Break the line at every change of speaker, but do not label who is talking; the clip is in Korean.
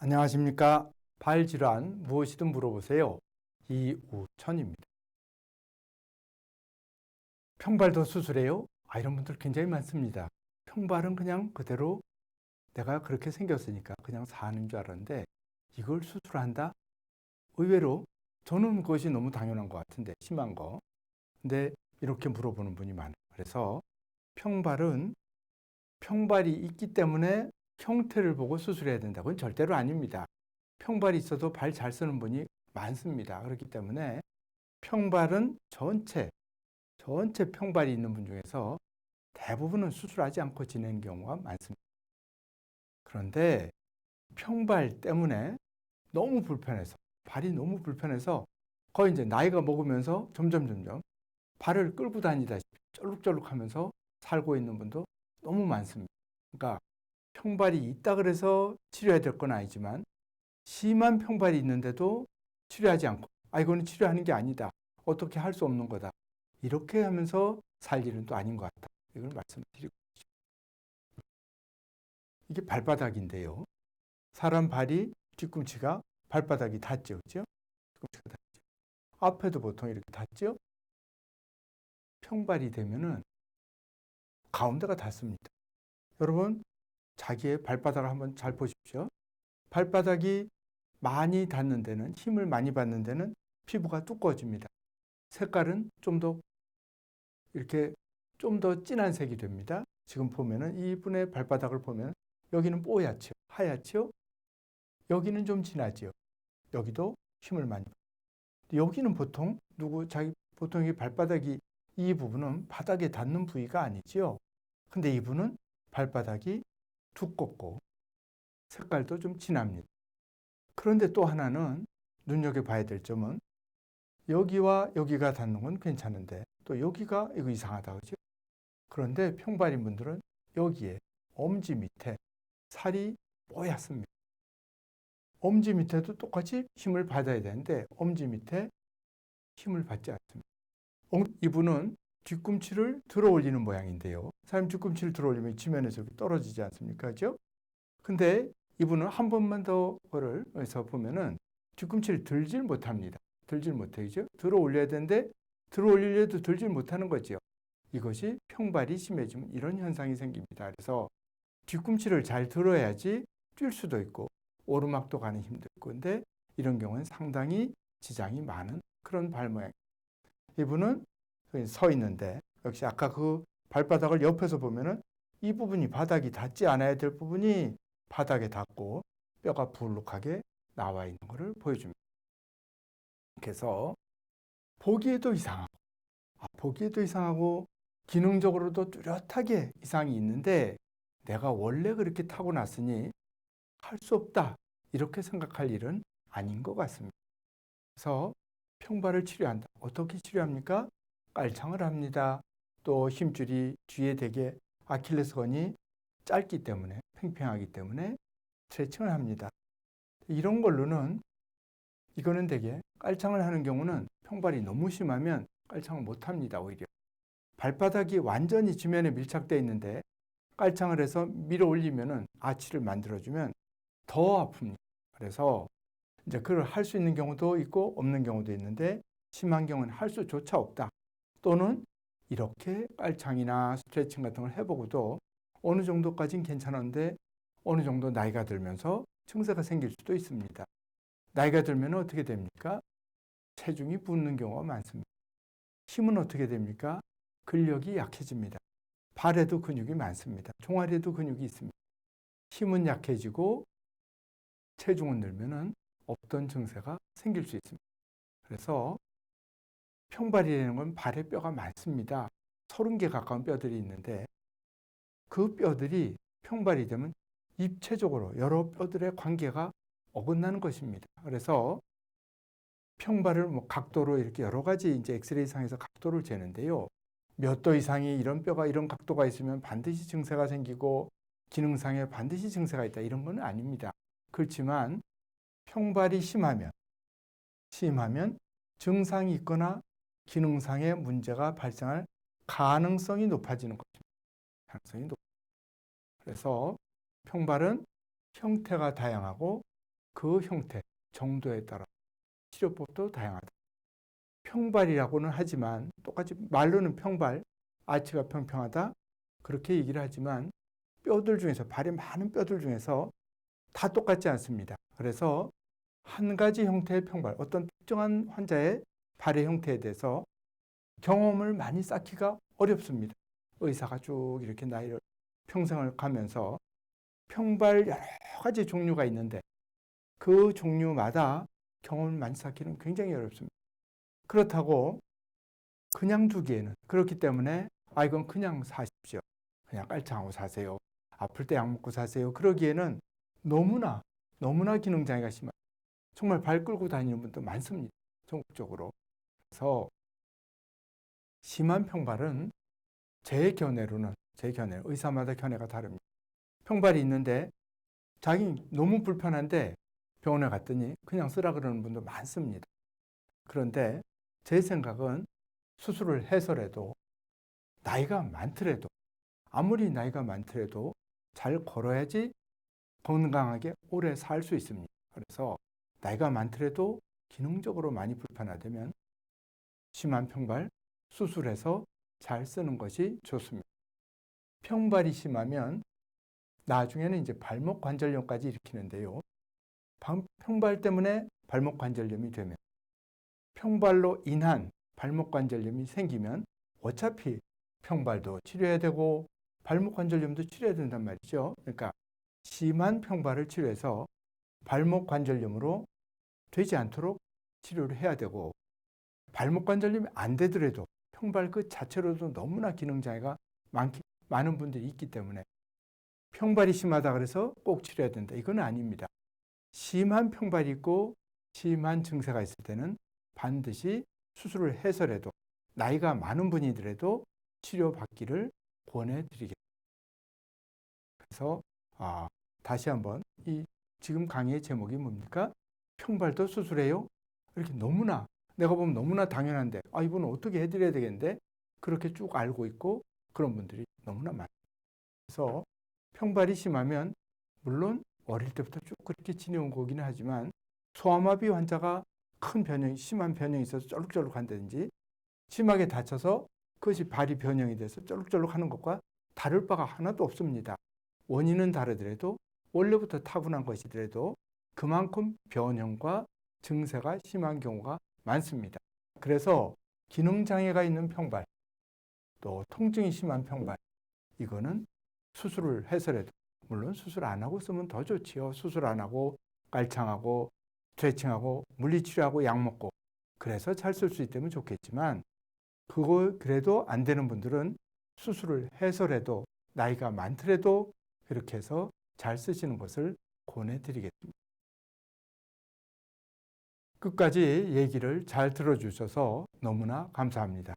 안녕하십니까. 발질환 무엇이든 물어보세요. 이우천입니다. 평발도 수술해요? 이런 분들 굉장히 많습니다. 평발은 그냥 그대로 내가 그렇게 생겼으니까 그냥 사는 줄 알았는데 이걸 수술한다? 의외로 저는 그것이 너무 당연한 것 같은데 심한 거. 근데 이렇게 물어보는 분이 많아요. 그래서 평발은 평발이 있기 때문에 형태를 보고 수술해야 된다고는 절대로 아닙니다. 평발이 있어도 발 잘 쓰는 분이 많습니다. 그렇기 때문에 평발은 전체 평발이 있는 분 중에서 대부분은 수술하지 않고 지내는 경우가 많습니다. 그런데 평발 때문에 너무 불편해서, 발이 너무 불편해서 거의 이제 나이가 먹으면서 점점 발을 끌고 다니다시피 쩔룩쩔룩 하면서 살고 있는 분도 너무 많습니다. 그러니까 평발이 있다 그래서 치료해야 될 건 아니지만 심한 평발이 있는데도 치료하지 않고 이거는 치료하는 게 아니다. 어떻게 할 수 없는 거다. 이렇게 하면서 살 일은 또 아닌 것 같다. 이걸 말씀드리고 있죠. 이게 발바닥인데요. 사람 발이 뒤꿈치가 발바닥이 닿죠. 그죠? 뒤꿈치가 닿죠. 앞에도 보통 이렇게 닿죠. 평발이 되면은 가운데가 닿습니다. 여러분 자기의 발바닥을 한번 잘 보십시오. 발바닥이 많이 닿는 데는, 힘을 많이 받는 데는 피부가 두꺼워집니다. 색깔은 좀 더 이렇게 좀 더 진한 색이 됩니다. 지금 보면은 이분의 발바닥을 보면 여기는 뽀얗죠. 하얗죠. 여기는 좀 진하죠. 여기도 힘을 많이 받아요. 여기는 보통 보통 이 발바닥이 이 부분은 바닥에 닿는 부위가 아니죠. 근데 이분은 발바닥이 두껍고 색깔도 좀 진합니다. 그런데 또 하나는 눈여겨봐야 될 점은 여기와 여기가 닿는 건 괜찮은데 또 여기가 이거 이상하다 그죠? 그런데 평발인 분들은 여기에 엄지 밑에 살이 뽀얗습니다. 엄지 밑에도 똑같이 힘을 받아야 되는데 엄지 밑에 힘을 받지 않습니다. 이분은 뒤꿈치를 들어 올리는 모양인데요. 사람 뒤꿈치를 들어 올리면 지면에서 떨어지지 않습니까? 그죠? 근데 이분은 한 번만 더 그걸 해서 보면은 뒤꿈치를 들질 못합니다. 들질 못해요. 들어 올려야 되는데 들어 올리려도 들질 못하는 거죠. 이것이 평발이 심해지면 이런 현상이 생깁니다. 그래서 뒤꿈치를 잘 들어야지 뛸 수도 있고 오르막도 가는 힘도 있고 근데 이런 경우는 상당히 지장이 많은 그런 발 모양. 이분은 서 있는데 역시 아까 그 발바닥을 옆에서 보면은 이 부분이 바닥이 닿지 않아야 될 부분이 바닥에 닿고 뼈가 불룩하게 나와 있는 것을 보여줍니다. 그래서 보기에도 이상하고 기능적으로도 뚜렷하게 이상이 있는데 내가 원래 그렇게 타고났으니 할 수 없다 이렇게 생각할 일은 아닌 것 같습니다. 그래서 평발을 치료한다. 어떻게 치료합니까? 깔창을 합니다. 또 힘줄이 뒤에 되게 아킬레스건이 짧기 때문에 팽팽하기 때문에 스트레칭을 합니다. 이런 걸로는 이거는 되게 깔창을 하는 경우는 평발이 너무 심하면 깔창을 못 합니다. 오히려 발바닥이 완전히 지면에 밀착되어 있는데 깔창을 해서 밀어 올리면은 아치를 만들어주면 더 아픕니다. 그래서 이제 그걸 할 수 있는 경우도 있고 없는 경우도 있는데 심한 경우는 할 수조차 없다. 또는 이렇게 깔창이나 스트레칭 같은 걸 해보고도 어느 정도까지는 괜찮은데 어느 정도 나이가 들면서 증세가 생길 수도 있습니다. 나이가 들면 어떻게 됩니까? 체중이 붙는 경우가 많습니다. 힘은 어떻게 됩니까? 근력이 약해집니다. 발에도 근육이 많습니다. 종아리에도 근육이 있습니다. 힘은 약해지고 체중은 늘면은 없던 증세가 생길 수 있습니다. 그래서 평발이라는 건 발에 뼈가 많습니다. 30개 가까운 뼈들이 있는데 그 뼈들이 평발이 되면 입체적으로 여러 뼈들의 관계가 어긋나는 것입니다. 그래서 평발을 각도로 이렇게 여러 가지 이제 엑스레이 상에서 각도를 재는데요. 몇 도 이상이 이런 뼈가 이런 각도가 있으면 반드시 증세가 생기고 기능상에 반드시 증세가 있다 이런 건 아닙니다. 그렇지만 평발이 심하면 증상이 있거나 기능상의 문제가 발생할 가능성이 높아지는 것입니다. 가능성이 높. 그래서 평발은 형태가 다양하고 그 형태, 정도에 따라 치료법도 다양하다. 평발이라고는 하지만 똑같이 말로는 평발, 아치가 평평하다 그렇게 얘기를 하지만 뼈들 중에서 발의 많은 뼈들 중에서 다 똑같지 않습니다. 그래서 한 가지 형태의 평발, 어떤 특정한 환자의 발의 형태에 대해서 경험을 많이 쌓기가 어렵습니다. 의사가 쭉 이렇게 나이를 평생을 가면서 평발 여러 가지 종류가 있는데 그 종류마다 경험을 많이 쌓기는 굉장히 어렵습니다. 그렇다고 그냥 두기에는 그렇기 때문에 이건 그냥 사십시오. 그냥 깔창하고 사세요. 아플 때 약 먹고 사세요. 그러기에는 너무나 기능장애가 심한 정말 발 끌고 다니는 분도 많습니다. 전국적으로. 그래서 심한 평발은 제 견해로는 의사마다 견해가 다릅니다. 평발이 있는데 자기 너무 불편한데 병원에 갔더니 그냥 쓰라 그러는 분도 많습니다. 그런데 제 생각은 수술을 해서라도 나이가 많더라도 아무리 나이가 많더라도 잘 걸어야지 건강하게 오래 살 수 있습니다. 그래서 나이가 많더라도 기능적으로 많이 불편하다면 심한 평발 수술해서 잘 쓰는 것이 좋습니다. 평발이 심하면 나중에는 이제 발목 관절염까지 일으키는데요. 평발 때문에 발목 관절염이 되면 평발로 인한 발목 관절염이 생기면 어차피 평발도 치료해야 되고 발목 관절염도 치료해야 된단 말이죠. 그러니까 심한 평발을 치료해서 발목 관절염으로 되지 않도록 치료를 해야 되고 발목 관절염이 안 되더라도 평발 그 자체로도 너무나 기능장애가 많은 분들이 있기 때문에 평발이 심하다 그래서 꼭 치료해야 된다. 이건 아닙니다. 심한 평발이 있고 심한 증세가 있을 때는 반드시 수술을 해서라도 나이가 많은 분이더라도 치료받기를 권해드리겠습니다. 그래서 다시 한번 이 지금 강의의 제목이 뭡니까? 평발도 수술해요? 이렇게 내가 보면 너무나 당연한데 이분은 어떻게 해드려야 되겠는데 그렇게 쭉 알고 있고 그런 분들이 너무나 많아요. 그래서 평발이 심하면 물론 어릴 때부터 쭉 그렇게 지내온 거기는 하지만 소아마비 환자가 심한 변형이 있어서 쩔룩쩔룩한다든지 심하게 다쳐서 그것이 발이 변형이 돼서 쩔룩쩔룩 하는 것과 다를 바가 하나도 없습니다. 원인은 다르더라도 원래부터 타고난 것이더라도 그만큼 변형과 증세가 심한 경우가 많습니다. 그래서 기능장애가 있는 평발, 또 통증이 심한 평발, 이거는 수술을 해서라도 물론 수술 안 하고 쓰면 더 좋지요. 수술 안 하고 깔창하고 스트레칭하고 물리치료하고 약 먹고 그래서 잘 쓸 수 있다면 좋겠지만 그거 그래도 안 되는 분들은 수술을 해서라도 나이가 많더라도 그렇게 해서 잘 쓰시는 것을 권해드리겠습니다. 끝까지 얘기를 잘 들어주셔서 너무나 감사합니다.